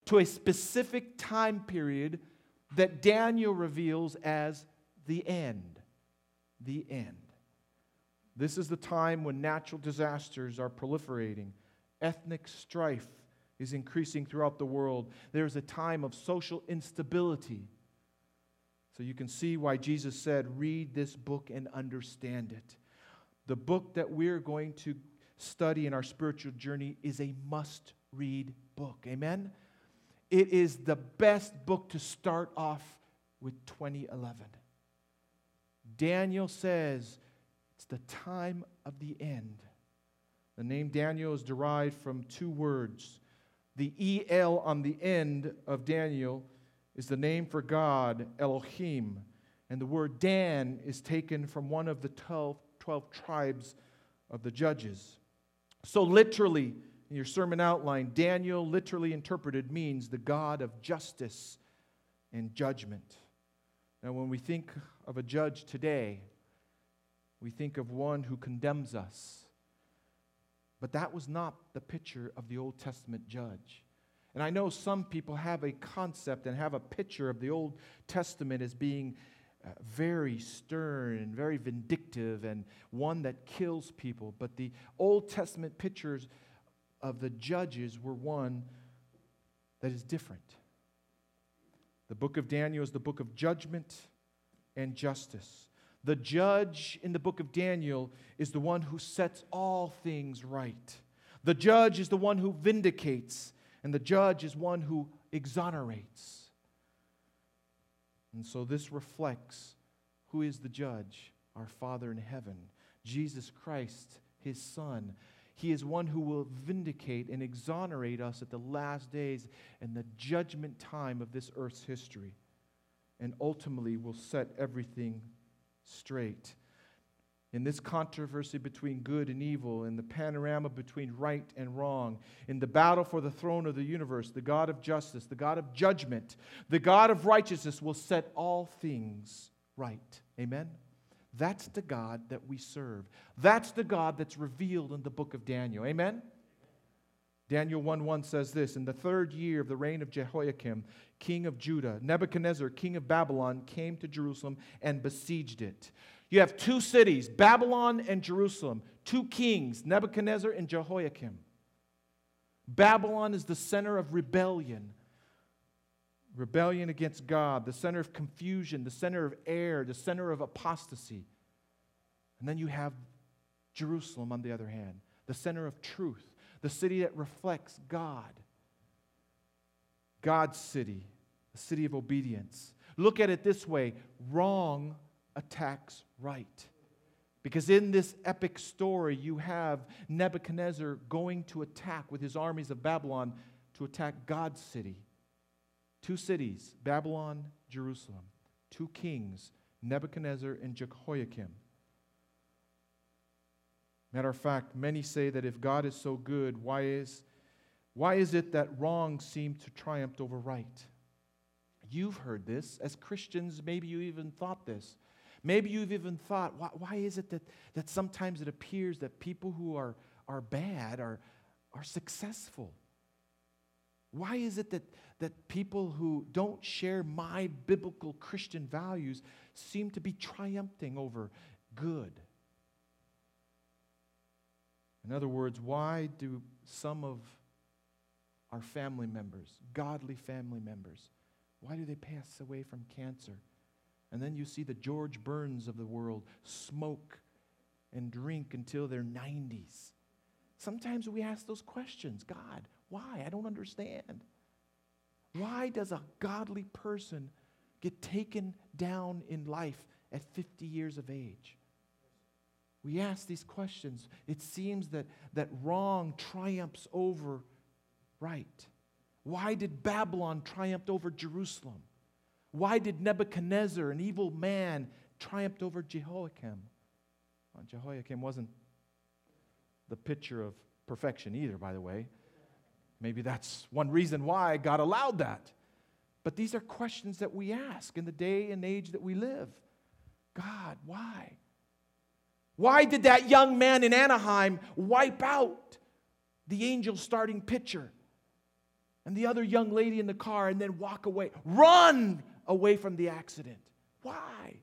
to a specific time period that Daniel reveals as the end. The end. This is the time when natural disasters are proliferating. Ethnic strife is increasing throughout the world. There's a time of social instability. So you can see why Jesus said, read this book and understand it. The book that we're going to study in our spiritual journey is a must-read book. Amen? It is the best book to start off with 2011. Daniel says it's the time of the end. The name Daniel is derived from two words. The El on the end of Daniel is the name for God, Elohim. And the word Dan is taken from one of the 12 tribes of the judges. So literally, in your sermon outline, Daniel literally interpreted means the God of justice and judgment. Now, when we think of a judge today, we think of one who condemns us. But that was not the picture of the Old Testament judge. And I know some people have a concept and have a picture of the Old Testament as being very stern and very vindictive and one that kills people. But the Old Testament pictures of the judges were one that is different. The book of Daniel is the book of judgment and justice. The judge in the book of Daniel is the one who sets all things right. The judge is the one who vindicates, and the judge is one who exonerates. And so this reflects who is the judge, our Father in heaven, Jesus Christ, His Son. He is one who will vindicate and exonerate us at the last days and the judgment time of this earth's history, and ultimately will set everything straight. In this controversy between good and evil, in the panorama between right and wrong, in the battle for the throne of the universe, the God of justice, the God of judgment, the God of righteousness will set all things right. Amen? That's the God that we serve. That's the God that's revealed in the book of Daniel. Amen? Daniel 1:1 says this, in the 3rd year of the reign of Jehoiakim, king of Judah, Nebuchadnezzar, king of Babylon, came to Jerusalem and besieged it. You have two cities, Babylon and Jerusalem, two kings, Nebuchadnezzar and Jehoiakim. Babylon is the center of rebellion. Rebellion against God, the center of confusion, the center of error, the center of apostasy. And then you have Jerusalem, on the other hand, the center of truth, the city that reflects God. God's city, a city of obedience. Look at it this way, wrong attacks right. Because in this epic story, you have Nebuchadnezzar going to attack with his armies of Babylon to attack God's city. Two cities, Babylon, Jerusalem. Two kings, Nebuchadnezzar and Jehoiakim. Matter of fact, many say that if God is so good, why is it that wrong seems to triumph over right? You've heard this. As Christians, maybe you even thought this. Maybe you've even thought, why is it that sometimes it appears that people who are bad are successful? Why is it that people who don't share my biblical Christian values seem to be triumphing over good? In other words, why do some of our family members, godly family members, why do they pass away from cancer? And then you see the George Burns of the world smoke and drink until their 90s. Sometimes we ask those questions. God, why? I don't understand. Why does a godly person get taken down in life at 50 years of age? We ask these questions. It seems that wrong triumphs over right. Why did Babylon triumph over Jerusalem? Why did Nebuchadnezzar, an evil man, triumph over Jehoiakim? Well, Jehoiakim wasn't the picture of perfection either, by the way. Maybe that's one reason why God allowed that. But these are questions that we ask in the day and age that we live. God, why? Why did that young man in Anaheim wipe out the Angels' starting pitcher? and the other young lady in the car and then walk away. Run away from the accident. Why?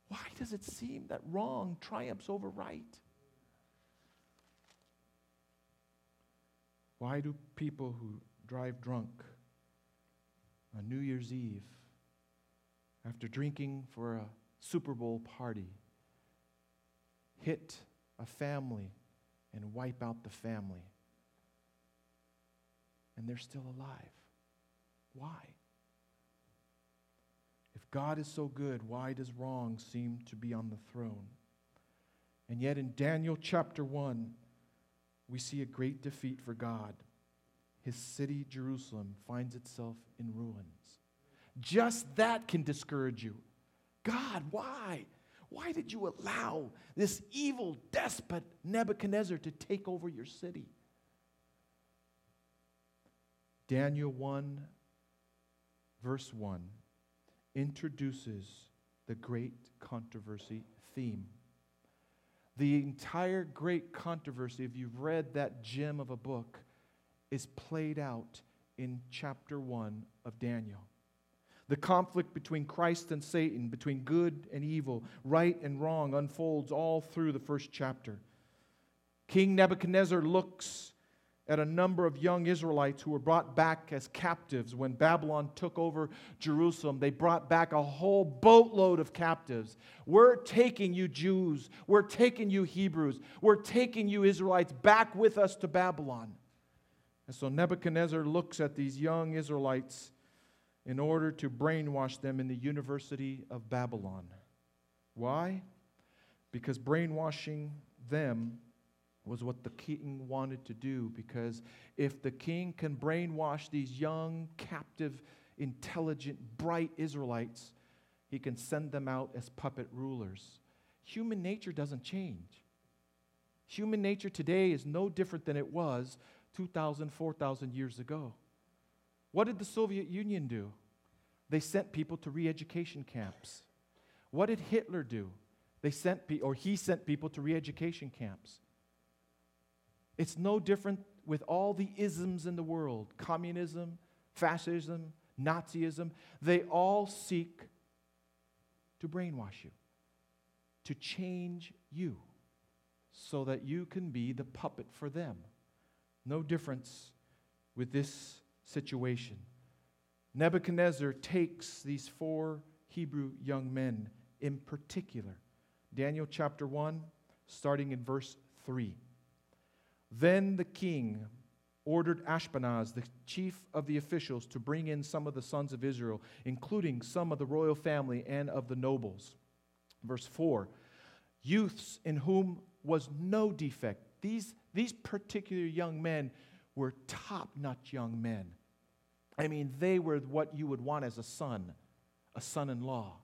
Why does it seem that wrong triumphs over right? Why do people who drive drunk on New Year's Eve, after drinking for a Super Bowl party, hit a family and wipe out the family? And they're still alive. Why? If God is so good, why does wrong seem to be on the throne? And yet in Daniel chapter 1, we see a great defeat for God. His city, Jerusalem, finds itself in ruins. Just that can discourage you. God, why? Why did you allow this evil despot Nebuchadnezzar to take over your city? Daniel 1, verse 1, introduces the great controversy theme. The entire great controversy, if you've read that gem of a book, is played out in chapter 1 of Daniel. The conflict between Christ and Satan, between good and evil, right and wrong, unfolds all through the first chapter. King Nebuchadnezzar looks at a number of young Israelites who were brought back as captives. When Babylon took over Jerusalem, they brought back a whole boatload of captives. We're taking you Jews. We're taking you Hebrews. We're taking you Israelites back with us to Babylon. And so Nebuchadnezzar looks at these young Israelites in order to brainwash them in the University of Babylon. Why? Because brainwashing them was what the king wanted to do. Because if the king can brainwash these young, captive, intelligent, bright Israelites, he can send them out as puppet rulers. Human nature doesn't change. Human nature today is no different than it was 2,000, 4,000 years ago. What did the Soviet Union do? They sent people to re-education camps. What did Hitler do? He sent people to re-education camps. It's no different with all the isms in the world. Communism, fascism, Nazism. They all seek to brainwash you, to change you, so that you can be the puppet for them. No difference with this situation. Nebuchadnezzar takes these 4 Hebrew young men in particular. Daniel chapter 1, starting in verse 3. Then the king ordered Ashpenaz, the chief of the officials, to bring in some of the sons of Israel, including some of the royal family and of the nobles. Verse 4, youths in whom was no defect. These particular young men were top-notch young men. I mean, they were what you would want as a son-in-law,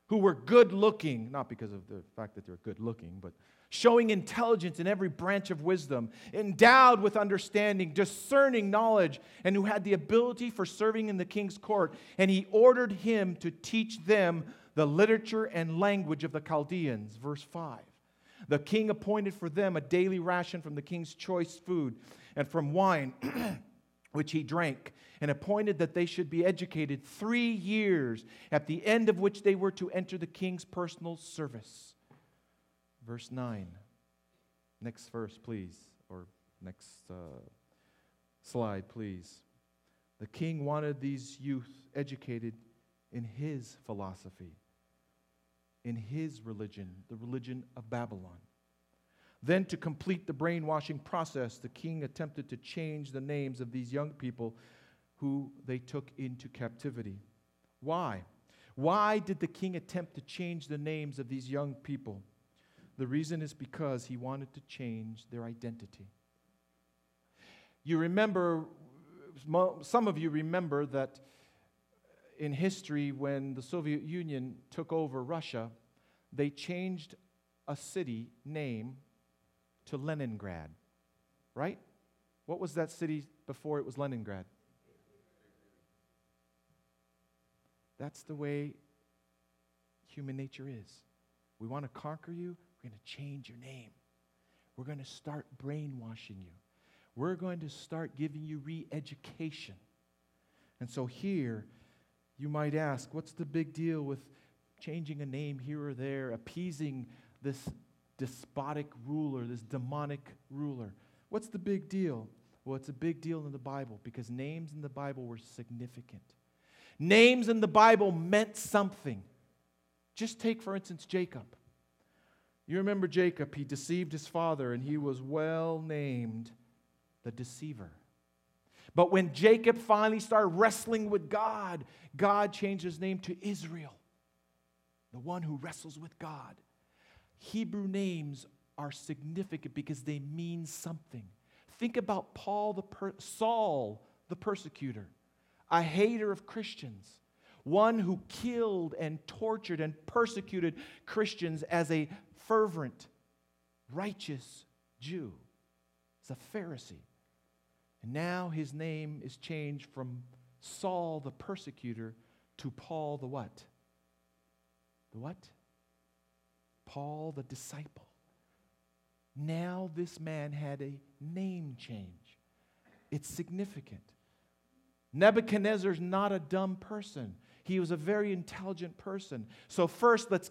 who were good-looking, not because of the fact that they're good-looking, but showing intelligence in every branch of wisdom, endowed with understanding, discerning knowledge, and who had the ability for serving in the king's court. And he ordered him to teach them the literature and language of the Chaldeans. Verse 5. The king appointed for them a daily ration from the king's choice food and from wine which he drank, and appointed that they should be educated 3 years, at the end of which they were to enter the king's personal service. Verse 9. Next verse, please, or next slide, please. The king wanted these youth educated in his philosophy, in his religion, the religion of Babylon. Then, to complete the brainwashing process, the king attempted to change the names of these young people who they took into captivity. Why? Why did the king attempt to change the names of these young people? The reason is because he wanted to change their identity. You remember, some of you remember that in history, when the Soviet Union took over Russia, they changed a city name to Leningrad, right? What was that city before it was Leningrad? That's the way human nature is. We want to conquer you, we're going to change your name. We're going to start brainwashing you. We're going to start giving you re-education. And so here, you might ask, what's the big deal with changing a name here or there, appeasing this despotic ruler, this demonic ruler? What's the big deal? Well, it's a big deal in the Bible because names in the Bible were significant. Names in the Bible meant something. Just take, for instance, Jacob. You remember Jacob, he deceived his father, and he was well named the deceiver. But when Jacob finally started wrestling with God, God changed his name to Israel, the one who wrestles with God. Hebrew names are significant because they mean something. Think about Saul, the persecutor, a hater of Christians, one who killed and tortured and persecuted Christians as a fervent, righteous Jew, as a Pharisee. And now his name is changed from Saul the persecutor to Paul the what? The what? Paul the disciple. Now this man had a name change. It's significant. Nebuchadnezzar's not a dumb person. He was a very intelligent person. So first, let's